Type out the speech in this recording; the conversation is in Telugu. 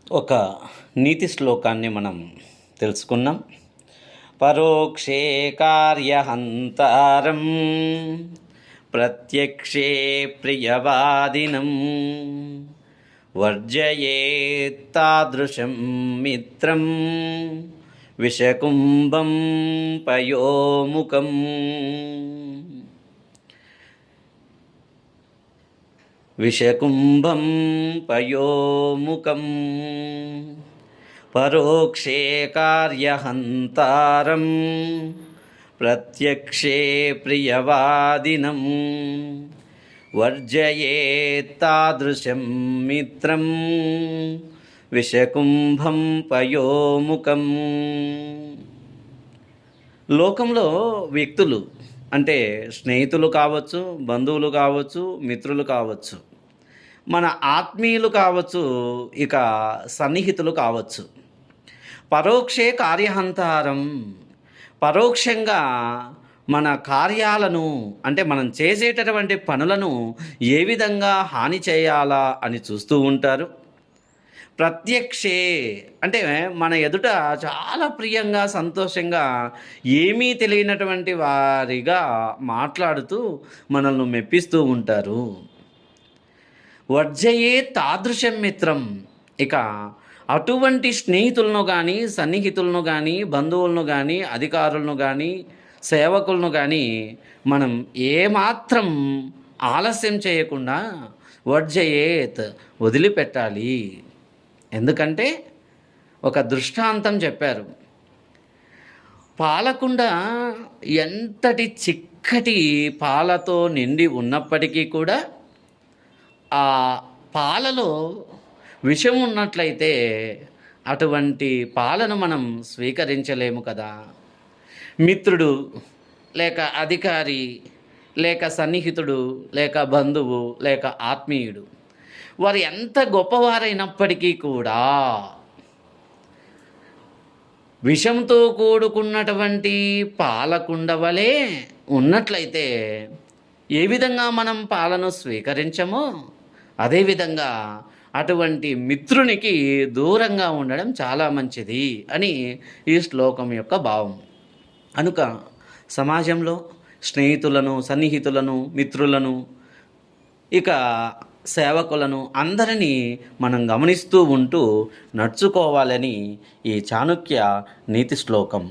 ఒక నీతి శ్లోకాన్ని మనం తెలుసుకున్నాం. పరోక్షే కార్యహంతారం ప్రత్యక్షే ప్రియవాదినం వర్జయేత్తాదృశం మిత్రం విషకుంభం పయోముఖం. విషకుంభం పయోముఖం పరోక్షే కార్యహంతారం ప్రత్యక్షే ప్రియవాదినం వర్జయేత్తాదృశం మిత్రం విషకుంభం పయోముఖం. లోకంలో వ్యక్తులు అంటే స్నేహితులు కావచ్చు, బంధువులు కావచ్చు, మిత్రులు కావచ్చు, మన ఆత్మీయులు కావచ్చు, ఇక సన్నిహితులు కావచ్చు. పరోక్షే కార్యహంతారం, పరోక్షంగా మన కార్యాలను అంటే మనం చేసేటటువంటి పనులను ఏ విధంగా హాని చేయాలా అని చూస్తూ ఉంటారు. ప్రత్యక్షే అంటే మన ఎదుట చాలా ప్రియంగా, సంతోషంగా, ఏమీ తెలియనటువంటి వారిగా మాట్లాడుతూ మనల్ని మెప్పిస్తూ ఉంటారు. వర్జయే తాదృశం మిత్రం, ఇక అటువంటి స్నేహితులను కానీ, సన్నిహితులను కానీ, బంధువులను కానీ, అధికారులను కానీ, సేవకులను కానీ మనం ఏమాత్రం ఆలస్యం చేయకుండా వర్జయేత్ వదిలిపెట్టాలి. ఎందుకంటే ఒక దృష్టాంతం చెప్పారు. పాలకుండ ఎంతటి చిక్కటి పాలతో నిండి ఉన్నప్పటికీ కూడా ఆ పాలలో విషం ఉన్నట్లయితే అటువంటి పాలను మనం స్వీకరించలేము కదా. మిత్రుడు లేక అధికారి లేక సన్నిహితుడు లేక బంధువు లేక ఆత్మీయుడు, వారు ఎంత గొప్పవారైనప్పటికీ కూడా విషంతో కూడుకున్నటువంటి పాలకుండ వలె ఉన్నట్లయితే ఏ విధంగా మనం పాలను స్వీకరించమో అదేవిధంగా అటువంటి మిత్రునికి దూరంగా ఉండడం చాలా మంచిది అని ఈ శ్లోకం యొక్క భావం. కనుక సమాజంలో స్నేహితులను, సన్నిహితులను, మిత్రులను, ఇక సేవకులను అందరినీ మనం గమనిస్తూ ఉంటూ నడుచుకోవాలని ఈ చాణక్య నీతి శ్లోకం.